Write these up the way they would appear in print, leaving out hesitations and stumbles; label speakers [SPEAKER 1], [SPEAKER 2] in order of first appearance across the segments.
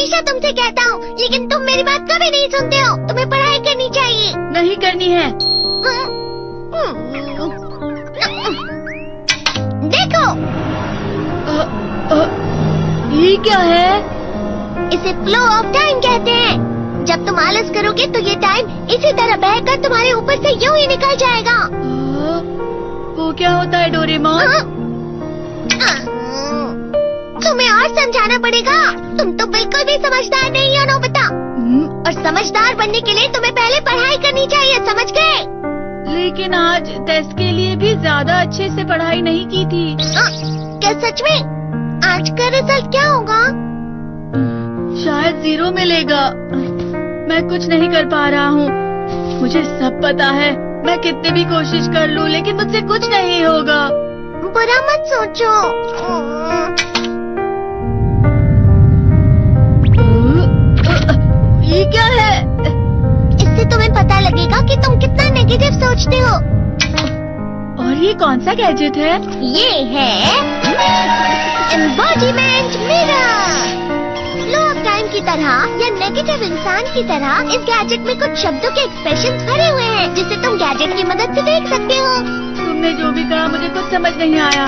[SPEAKER 1] हमेशा तुमसे कहता हूँ, लेकिन तुम मेरी बात कभी नहीं सुनते हो। तुम्हें पढ़ाई करनी चाहिए।
[SPEAKER 2] नहीं करनी है।
[SPEAKER 1] देखो,
[SPEAKER 2] ये क्या है?
[SPEAKER 1] इसे फ्लो ऑफ टाइम कहते हैं। जब तुम आलस करोगे तो ये टाइम इसी तरह बहकर तुम्हारे ऊपर से यूं ही निकल जाएगा।
[SPEAKER 2] वो क्या होता है डोरेमोन?
[SPEAKER 1] तुम्हें और समझाना पड़ेगा। तुम तो बिल्कुल भी समझदार नहीं हो नोबिता। और समझदार बनने के लिए तुम्हें पहले पढ़ाई करनी चाहिए, समझ गए?
[SPEAKER 2] लेकिन आज टेस्ट के लिए भी ज्यादा अच्छे से पढ़ाई नहीं की थी।
[SPEAKER 1] क्या सच में? आज का रिजल्ट क्या होगा?
[SPEAKER 2] शायद 0 मिलेगा। मैं कुछ नहीं कर पा रहा हूँ। मुझे सब पता है। मैं कितनी भी कोशिश कर लूँ, लेकिन मुझसे कुछ नहीं होगा।
[SPEAKER 1] बुरा मत सोचो।
[SPEAKER 2] ये क्या है?
[SPEAKER 1] इससे तुम्हें पता लगेगा कि तुम कितना नेगेटिव सोचते हो।
[SPEAKER 2] और ये कौन सा गैजेट है?
[SPEAKER 1] ये है embodiment mirror. Flow of time की तरह या नेगेटिव इंसान की तरह इस गैजेट में कुछ शब्दों के एक्सप्रेशंस भरे हुए हैं, जिसे तुम गैजेट की मदद से देख सकते हो।
[SPEAKER 2] तुमने जो भी कहा मुझे कुछ समझ नहीं आया।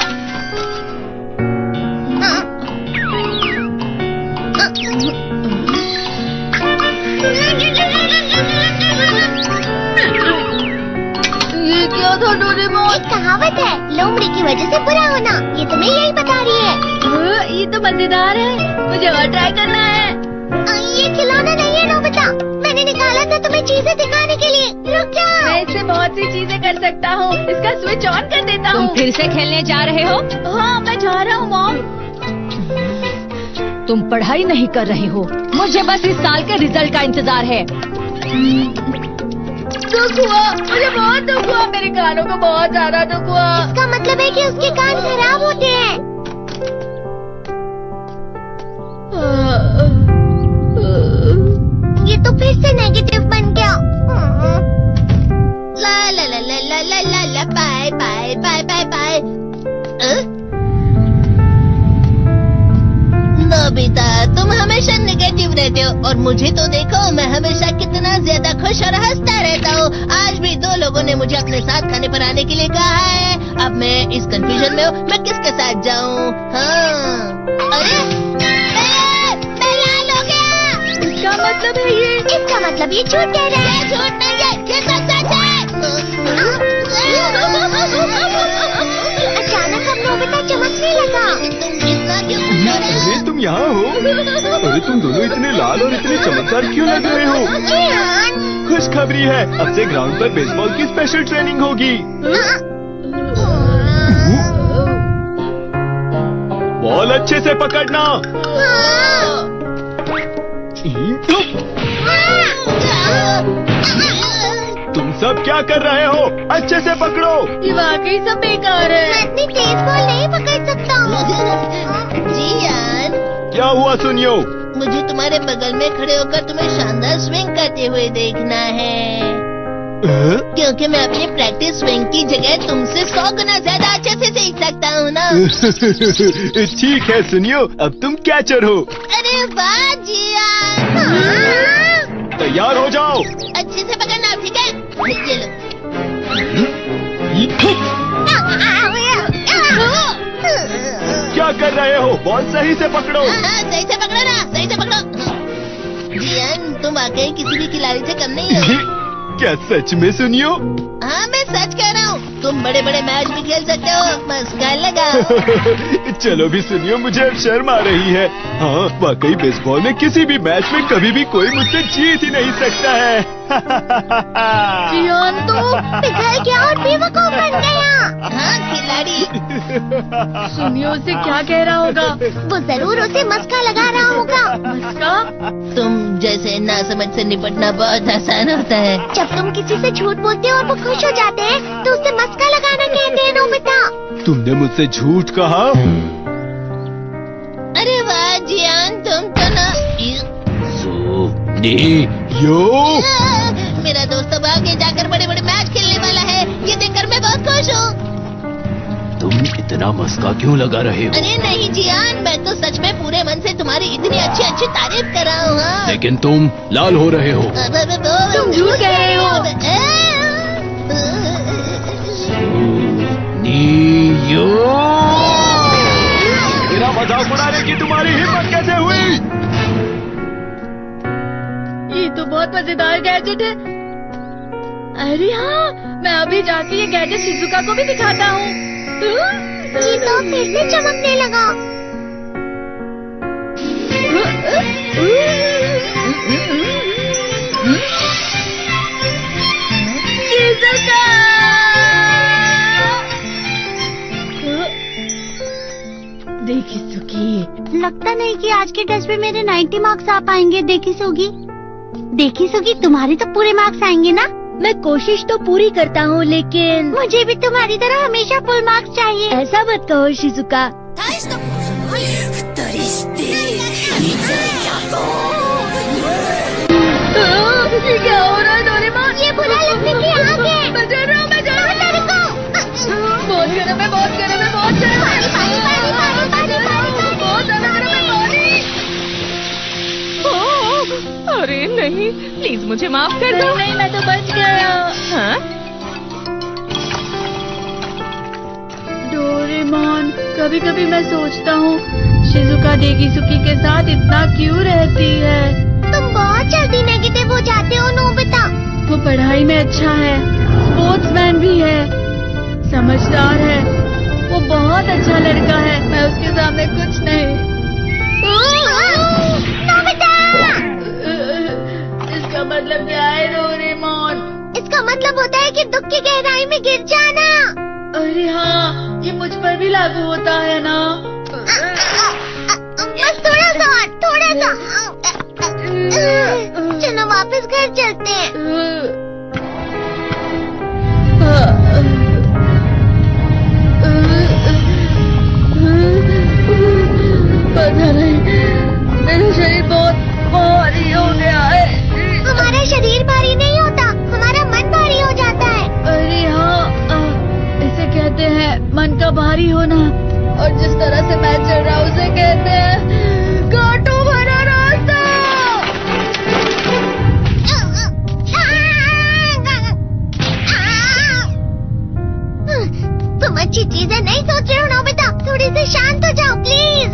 [SPEAKER 2] ये क्या था डोरेमोन?
[SPEAKER 1] एक कहावत है, लोमड़ी की वजह से बुरा होना। ये तुम्हें यही बता रही है।
[SPEAKER 2] ये तो मजेदार है। मुझे और ट्राई करना है।
[SPEAKER 1] ये खिलौना नहीं है नोबिता। मैंने निकाला था तुम्हें चीजें दिखाने के लिए। रुक जाओ।
[SPEAKER 2] मैं इससे बहुत सी चीजें कर सकता हूँ। इसका स्विच ऑन कर देता हूँ।
[SPEAKER 3] तुम फिर से खेलने जा रहे हो?
[SPEAKER 2] हाँ, मैं जा रहा हूँ मॉम।
[SPEAKER 3] तुम पढ़ाई नहीं कर रहे हो। मुझे बस इस साल के रिजल्ट का इंतजार है।
[SPEAKER 2] दुख हुआ, मुझे बहुत दुख हुआ। मेरे कानों को बहुत ज्यादा दुख हुआ।
[SPEAKER 1] इसका मतलब है कि उसके कान खराब होते हैं। ये तो फिर से नेगेटिव बन गया। ला ला ला ला ला ला ला ला bye bye bye bye bye. Nobita, तुम हमेशा नेगेटिव रहते हो और मुझे तो देखो, मैं हमेशा कितना ज्यादा खुश और हंसता रहता हूँ। आज भी 2 लोगों ने मुझे अपने साथ खाने पर आने के लिए कहा है। अब मैं इस कंफ्यूजन में हूँ, मैं किसके साथ जाऊँ? हाँ, अरे मैं लाल हो गया।
[SPEAKER 2] क्या मतलब है ये?
[SPEAKER 1] इसका मतलब ये झूठ कह रहा है। झूठ नहीं है, ये सच है। अचानक अब नोबिता चमकने लगा। तुम इतना क्यों खुश हो रहे हो?
[SPEAKER 4] अरे तुम यहाँ हो? अरे तुम दोनों इतने लाल और इतने चमकदार क्यों लग रहे हो?
[SPEAKER 1] जियान।
[SPEAKER 4] खुशखबरी है, अब से ग्राउंड पर बेसबॉल की स्पेशल ट्रेनिंग होगी। बॉल अच्छे से पकड़ना। तुम सब क्या कर रहे हो? अच्छे से पकड़ो।
[SPEAKER 2] ये वाकई सब बेकार है।
[SPEAKER 1] मैं इतनी तेज बॉल नहीं पकड़ सकता हूँ। जियान,
[SPEAKER 4] क्या हुआ सुनियो?
[SPEAKER 1] मुझे तुम्हारे बगल में खड़े होकर तुम्हें शानदार स्विंग करते हुए देखना है, क्योंकि मैं अपनी प्रैक्टिस स्विंग की जगह तुमसे 100 गुना ज्यादा अच्छे से सीख सकता हूँ ना।
[SPEAKER 4] ठीक है सुनियो, अब तुम कैचर हो।
[SPEAKER 1] अरे वाह जियान।
[SPEAKER 4] तैयार हो जाओ।
[SPEAKER 1] अच्छे से पकड़ना, ठीक है? ये लो।
[SPEAKER 4] क्या कर रहे हो? बॉल सही से पकड़ो।
[SPEAKER 1] सही से पकड़ो ना, सही से पकड़ो। जियान, तुम वाकई किसी भी खिलाड़ी से कम नहीं हो।
[SPEAKER 4] क्या सच में सुनियो?
[SPEAKER 1] हाँ, मैं सच कह रहा हूँ। तुम बड़े बड़े मैच भी खेल सकते हो, मस्का लगा।
[SPEAKER 4] चलो भी सुनियो, मुझे अब शर्म आ रही है। हाँ, वाकई बेसबॉल में किसी भी मैच में कभी भी कोई मुझसे जीत ही नहीं सकता है।
[SPEAKER 2] जियान तो
[SPEAKER 1] पिघल गया और बेवकूफ बन गया। हाँ, खिलाड़ी।
[SPEAKER 2] सुनियो उसे क्या कह रहा होगा?
[SPEAKER 1] वो जरूर उसे मस्का लगा रहा होगा।
[SPEAKER 2] मस्का?
[SPEAKER 1] तुम जैसे नासमझ से निपटना बहुत आसान होता है। जब तुम किसी से झूठ बोलते हो और वो खुश हो जाते हैं, तो उसे मस्का लगाना कहते हैं नोबिता।
[SPEAKER 4] तुमने मुझसे झूठ कहा?
[SPEAKER 1] अरे वाह जियान, तुम तो ना।
[SPEAKER 4] यो,
[SPEAKER 1] मेरा दोस्त अब आगे जाकर बड़े बड़े मैच खेलने वाला है। ये देखकर मैं बहुत खुश हूँ।
[SPEAKER 4] तुम इतना मस्का क्यों लगा रहे हो?
[SPEAKER 1] अरे नहीं जियान, मैं तो सच में पूरे मन से तुम्हारी इतनी अच्छी अच्छी तारीफ कर रहा हूँ। हाँ।
[SPEAKER 4] लेकिन तुम लाल हो रहे हो।
[SPEAKER 1] तुम
[SPEAKER 2] झूठ कह रहे हो।
[SPEAKER 4] मेरा मजाक उड़ाने की तुम्हारी हिम्मत कैसे हुई?
[SPEAKER 2] ये तो बहुत मजेदार गैजेट है। अरे हाँ, मैं अभी जाके ये गैजेट शिजुका को भी दिखाता हूँ।
[SPEAKER 1] जी तो फिर से चमकने लगा।
[SPEAKER 2] शिजुका! देखी सुगी,
[SPEAKER 5] लगता नहीं कि आज के टेस्ट में मेरे 90 मार्क्स आ पाएंगे। देखी सुगी तुम्हारे तो पूरे मार्क्स आएंगे ना?
[SPEAKER 2] मैं कोशिश तो पूरी करता हूँ, लेकिन
[SPEAKER 5] मुझे भी तुम्हारी तरह हमेशा फुल मार्क्स चाहिए।
[SPEAKER 2] ऐसा मत कहो शिजुका। ये क्या हो रहा है डोरेमोन?
[SPEAKER 5] ये बुरा लगने की आग है।
[SPEAKER 2] मैं डर रहा हूँ, मैं डर रहा हूँ। बहुत गर्म है, बहुत गर्म है, बहुत गर्म है। बहुत ज्यादा गर्म है पानी।
[SPEAKER 3] अरे नहीं, प्लीज मुझे माफ कर दो।
[SPEAKER 2] नहीं, मैं तो बच गया।
[SPEAKER 3] हाँ?
[SPEAKER 2] डोरेमोन, कभी कभी मैं सोचता हूँ शिजुका डेगिसुकी के साथ इतना क्यों रहती है।
[SPEAKER 5] तुम बहुत जल्दी नेगेटिव हो जाते हो नोबिता।
[SPEAKER 2] वो पढ़ाई में अच्छा है, स्पोर्ट्समैन भी है, समझदार है, वो बहुत अच्छा लड़का है। मैं उसके सामने कुछ नहीं।
[SPEAKER 5] नोबिता!
[SPEAKER 2] इसका मतलब क्या है डोरेमोन?
[SPEAKER 5] इसका मतलब होता है कि दुख की गहराई में गिर जाना।
[SPEAKER 2] अरे हाँ, ये मुझ पर भी लागू होता है ना।
[SPEAKER 5] बस थोड़ा सा। चलो वापस घर चलते हैं।
[SPEAKER 2] पता नहीं, मेरा शरीर बहुत भारी हो गया है।
[SPEAKER 5] हमारा शरीर भारी नहीं होता, हमारा मन भारी हो जाता है।
[SPEAKER 2] अरे हाँ, इसे कहते हैं मन का भारी होना। और जिस तरह से मैं चल रहा हूँ उसे कहते हैं कांटों भरा रास्ता।
[SPEAKER 5] तुम अच्छी चीजें नहीं सोच रहे हो नोबिता, थोड़ी सी शांत हो जाओ प्लीज।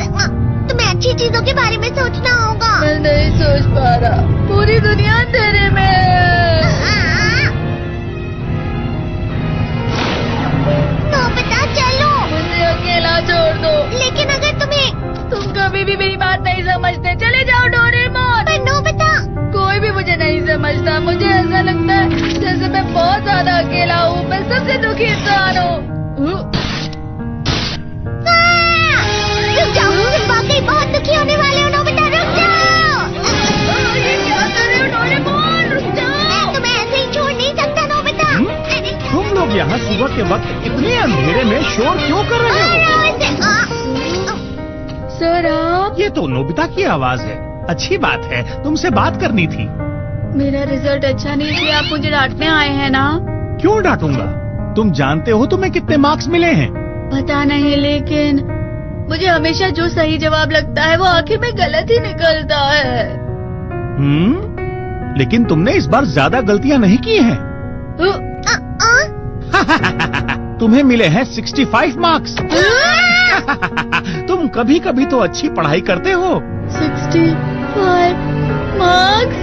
[SPEAKER 5] तुम्हें अच्छी चीजों के बारे में सोचना होगा।
[SPEAKER 2] मैं नहीं सोच पा रहा, पूरी दुनिया अंधेरे में है।
[SPEAKER 5] नोबिता चलो।
[SPEAKER 2] मुझे अकेला छोड़ दो।
[SPEAKER 5] लेकिन अगर
[SPEAKER 2] तुम कभी भी मेरी बात नहीं समझते, चले जाओ डोरेमोन।
[SPEAKER 5] पर नोबिता।
[SPEAKER 2] कोई भी मुझे नहीं समझता। मुझे ऐसा लगता है जैसे मैं बहुत ज्यादा अकेला हूँ। मैं सबसे दुखी इंसान हूँ।
[SPEAKER 5] रुक जाओ, तुम वाकई बहुत दुखी होने वाले हो नोबिता, रुक जाओ।
[SPEAKER 2] ये क्या कर रहे हो डोरेमोन? रुक जाओ।
[SPEAKER 5] मैं तुम्हें ऐसे ही छोड़ नहीं सकता नोबिता। अरे
[SPEAKER 6] तुम लोग यहाँ सुबह के वक्त इतने अंधेरे में शोर क्यों कर रहे हो?
[SPEAKER 2] सर आप?
[SPEAKER 6] ये तो नोबिता की आवाज है। अच्छी बात है, तुमसे बात करनी थी।
[SPEAKER 2] मेरा रिजल्ट अच्छा नहीं इसलिए आप मुझे डांटने आए हैं ना?
[SPEAKER 6] क्यों डांटूंगा? तुम जानते हो तुम्हें कितने मार्क्स मिले हैं?
[SPEAKER 2] पता नहीं, लेकिन मुझे हमेशा जो सही जवाब लगता है वो आखिर में गलत ही निकलता है।
[SPEAKER 6] लेकिन तुमने इस बार ज्यादा गलतियाँ नहीं की हैं। तुम्हें मिले हैं 65 मार्क्स। तुम कभी कभी तो अच्छी पढ़ाई करते हो।
[SPEAKER 2] 65 मार्क्स?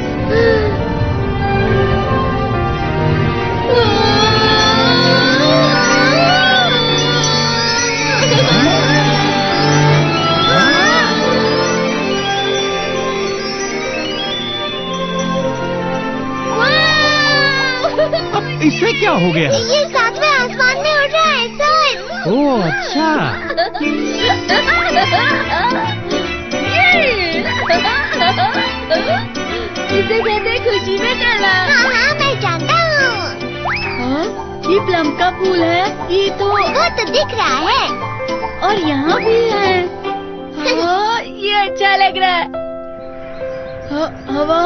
[SPEAKER 6] अब इससे क्या हो गया?
[SPEAKER 5] ये सातवें आसमान में उड़ रहा है सर।
[SPEAKER 6] ओह अच्छा।
[SPEAKER 2] इसे कहते हैं खुशी में करना।
[SPEAKER 5] हाँ मैं जानता हूँ।
[SPEAKER 2] ये प्लम का फूल है। ये तो
[SPEAKER 5] वो तो दिख रहा है।
[SPEAKER 2] और यहाँ भी है। हाँ, ये अच्छा लग रहा है। हवा